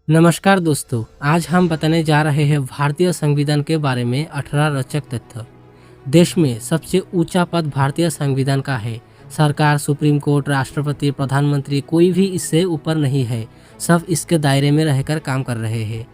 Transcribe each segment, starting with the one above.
नमस्कार दोस्तों, आज हम बताने जा रहे हैं भारतीय संविधान के बारे में 18 रोचक तथ्य। देश में सबसे ऊंचा पद भारतीय संविधान का है। सरकार, सुप्रीम कोर्ट, राष्ट्रपति, प्रधानमंत्री कोई भी इससे ऊपर नहीं है। सब इसके दायरे में रहकर काम कर रहे हैं।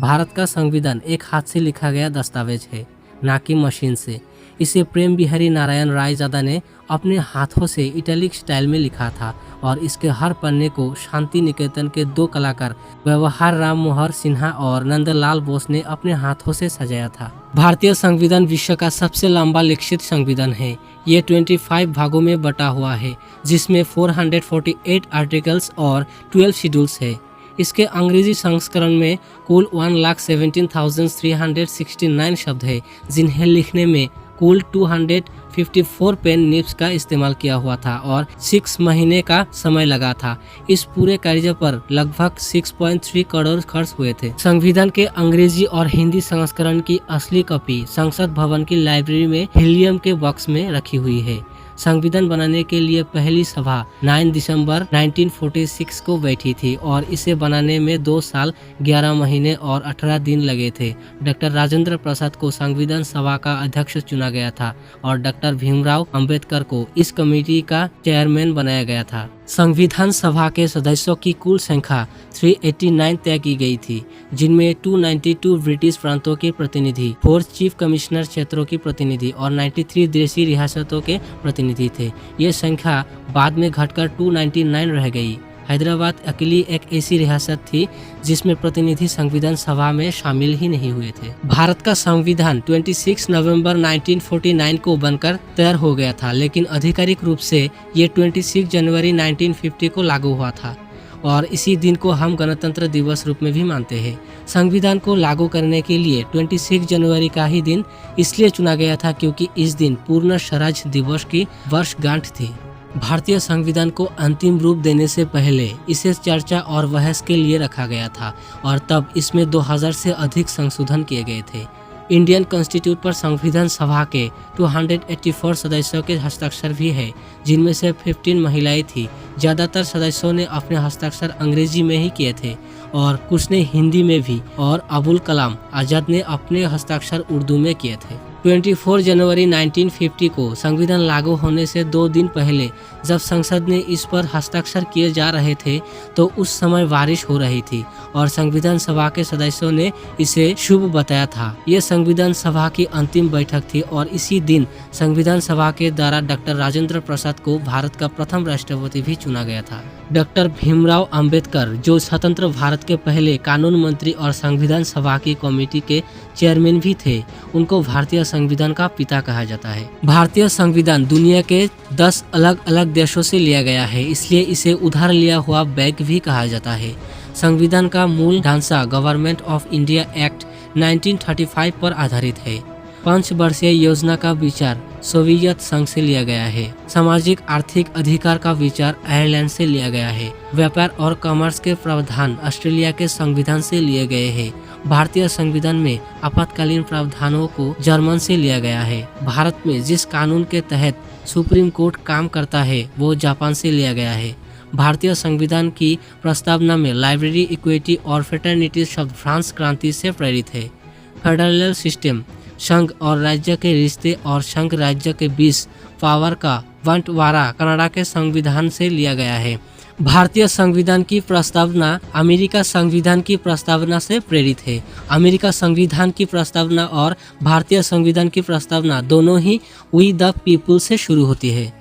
भारत का संविधान एक हाथ से लिखा गया दस्तावेज है, ना कि मशीन से। इसे प्रेम बिहारी नारायण रायजादा ने अपने हाथों से इटैलिक स्टाइल में लिखा था और इसके हर पन्ने को शांति निकेतन के दो कलाकार व्यवहार राम मोहर सिन्हा और नंदलाल बोस ने अपने हाथों से सजाया था। भारतीय संविधान विश्व का सबसे लंबा लिखित संविधान है। ये 25 भागों में बटा हुआ है, जिसमें 448 आर्टिकल्स और 12 शेड्यूल्स है। इसके अंग्रेजी संस्करण में कुल 1,17,369 शब्द है, जिन्हें लिखने में कुल 254 पेन निब्स का इस्तेमाल किया हुआ था और 6 महीने का समय लगा था। इस पूरे कार्य पर लगभग 6.3 करोड़ खर्च हुए थे। संविधान के अंग्रेजी और हिंदी संस्करण की असली कॉपी संसद भवन की लाइब्रेरी में हीलियम के बॉक्स में रखी हुई है। संविधान बनाने के लिए पहली सभा 9 दिसंबर 1946 को बैठी थी और इसे बनाने में 2 साल 11 महीने और 18 दिन लगे थे। डॉक्टर राजेंद्र प्रसाद को संविधान सभा का अध्यक्ष चुना गया था और डॉक्टर भीमराव अंबेडकर को इस कमेटी का चेयरमैन बनाया गया था। संविधान सभा के सदस्यों की कुल संख्या 389 तय की गई थी, जिनमें 292 ब्रिटिश प्रांतों के प्रतिनिधि, 4 चीफ कमिश्नर क्षेत्रों के प्रतिनिधि और 93 देशी रियासतों के प्रतिनिधि थे। ये संख्या बाद में घटकर 299 रह गई। हैदराबाद अकेली एक ऐसी रियासत थी जिसमें प्रतिनिधि संविधान सभा में शामिल ही नहीं हुए थे। भारत का संविधान 26 नवंबर 1949 को बनकर तैयार हो गया था, लेकिन आधिकारिक रूप से ये 26 जनवरी 1950 को लागू हुआ था और इसी दिन को हम गणतंत्र दिवस रूप में भी मानते हैं। संविधान को लागू करने के लिए 26 जनवरी का ही दिन इसलिए चुना गया था क्योंकि इस दिन पूर्ण स्वराज दिवस की वर्षगांठ थी। भारतीय संविधान को अंतिम रूप देने से पहले इसे चर्चा और बहस के लिए रखा गया था और तब इसमें 2000 से अधिक संशोधन किए गए थे। इंडियन कॉन्स्टिट्यूट पर संविधान सभा के 284 सदस्यों के हस्ताक्षर भी है, जिनमें से 15 महिलाएं थी। ज्यादातर सदस्यों ने अपने हस्ताक्षर अंग्रेजी में ही किए थे और कुछ ने हिंदी में भी, और अबुल कलाम आजाद ने अपने हस्ताक्षर उर्दू में किए थे। 24 जनवरी 1950 को संविधान लागू होने से 2 दिन पहले जब संसद ने इस पर हस्ताक्षर किए जा रहे थे तो उस समय बारिश हो रही थी और संविधान सभा के सदस्यों ने इसे शुभ बताया था। ये संविधान सभा की अंतिम बैठक थी और इसी दिन संविधान सभा के द्वारा डॉक्टर राजेंद्र प्रसाद को भारत का प्रथम राष्ट्रपति भी चुना गया था। डॉक्टर भीमराव अंबेडकर, जो स्वतंत्र भारत के पहले कानून मंत्री और संविधान सभा की कमेटी के चेयरमैन भी थे, उनको भारतीय संविधान का पिता कहा जाता है। भारतीय संविधान दुनिया के 10 अलग अलग देशों से लिया गया है, इसलिए इसे उधार लिया हुआ बैग भी कहा जाता है। संविधान का मूल ढांचा गवर्नमेंट ऑफ इंडिया एक्ट 1935 पर आधारित है। 5 वर्षीय योजना का विचार सोवियत संघ से लिया गया है। सामाजिक आर्थिक अधिकार का विचार आयरलैंड से लिया गया है। व्यापार और कॉमर्स के प्रावधान ऑस्ट्रेलिया के संविधान से लिए गए हैं। भारतीय संविधान में आपातकालीन प्रावधानों को जर्मन से लिया गया है। भारत में जिस कानून के तहत सुप्रीम कोर्ट काम करता है वो जापान से लिया गया है। भारतीय संविधान की प्रस्तावना में लाइब्रेरी, इक्विटी और फ्रेटर्निटी शब्द फ्रांस क्रांति से प्रेरित है। फेडरल सिस्टम, संघ और राज्य के रिश्ते और संघ राज्य के बीच पावर का बंटवारा कनाडा के संविधान से लिया गया है। भारतीय संविधान की प्रस्तावना अमेरिका संविधान की प्रस्तावना से प्रेरित है। अमेरिका संविधान की प्रस्तावना और भारतीय संविधान की प्रस्तावना दोनों ही वी द पीपुल से शुरू होती है।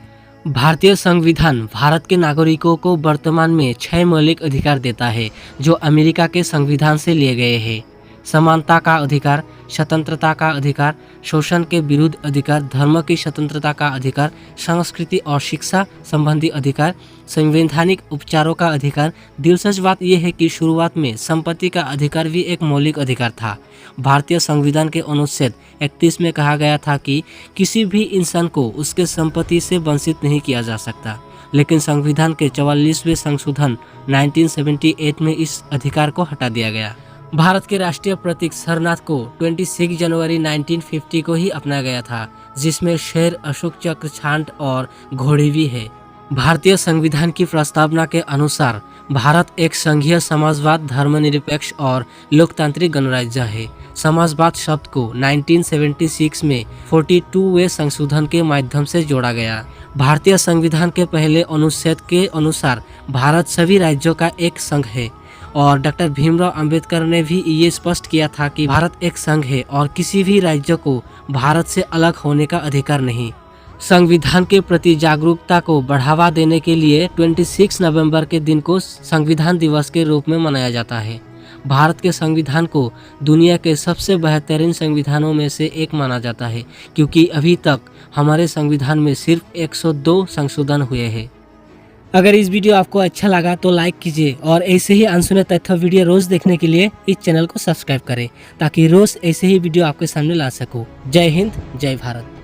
भारतीय संविधान भारत के नागरिकों को वर्तमान में 6 मौलिक अधिकार देता है जो अमेरिका के संविधान से लिए गए हैं। समानता का अधिकार, स्वतंत्रता का अधिकार, शोषण के विरुद्ध अधिकार, धर्म की स्वतंत्रता का अधिकार, संस्कृति और शिक्षा संबंधी अधिकार, संवैधानिक उपचारों का अधिकार। दिलचस्प बात यह है कि शुरुआत में संपत्ति का अधिकार भी एक मौलिक अधिकार था। भारतीय संविधान के अनुच्छेद 31 में कहा गया था कि किसी भी इंसान को उसके संपत्ति से वंचित नहीं किया जा सकता, लेकिन संविधान के 44वें संशोधन 1978 में इस अधिकार को हटा दिया गया। भारत के राष्ट्रीय प्रतीक सरनाथ को 26 जनवरी 1950 को ही अपनाया गया था, जिसमें शेर, अशोक चक्र, छांट और घोड़ी भी है। भारतीय संविधान की प्रस्तावना के अनुसार भारत एक संघीय समाजवाद, धर्मनिरपेक्ष और लोकतांत्रिक गणराज्य है। समाजवाद शब्द को 1976 में 42वें संशोधन के माध्यम से जोड़ा गया। भारतीय संविधान के पहले अनुच्छेद के अनुसार भारत सभी राज्यों का एक संघ है और डॉक्टर भीमराव अंबेडकर ने भी ये स्पष्ट किया था कि भारत एक संघ है और किसी भी राज्य को भारत से अलग होने का अधिकार नहीं। संविधान के प्रति जागरूकता को बढ़ावा देने के लिए 26 नवंबर के दिन को संविधान दिवस के रूप में मनाया जाता है। भारत के संविधान को दुनिया के सबसे बेहतरीन संविधानों में से एक माना जाता है, क्योंकि अभी तक हमारे संविधान में सिर्फ 102 संशोधन हुए हैं। अगर इस वीडियो आपको अच्छा लगा तो लाइक कीजिए और ऐसे ही अनसुने तथ्य वीडियो रोज देखने के लिए इस चैनल को सब्सक्राइब करें, ताकि रोज ऐसे ही वीडियो आपके सामने ला सकूं। जय हिंद, जय भारत।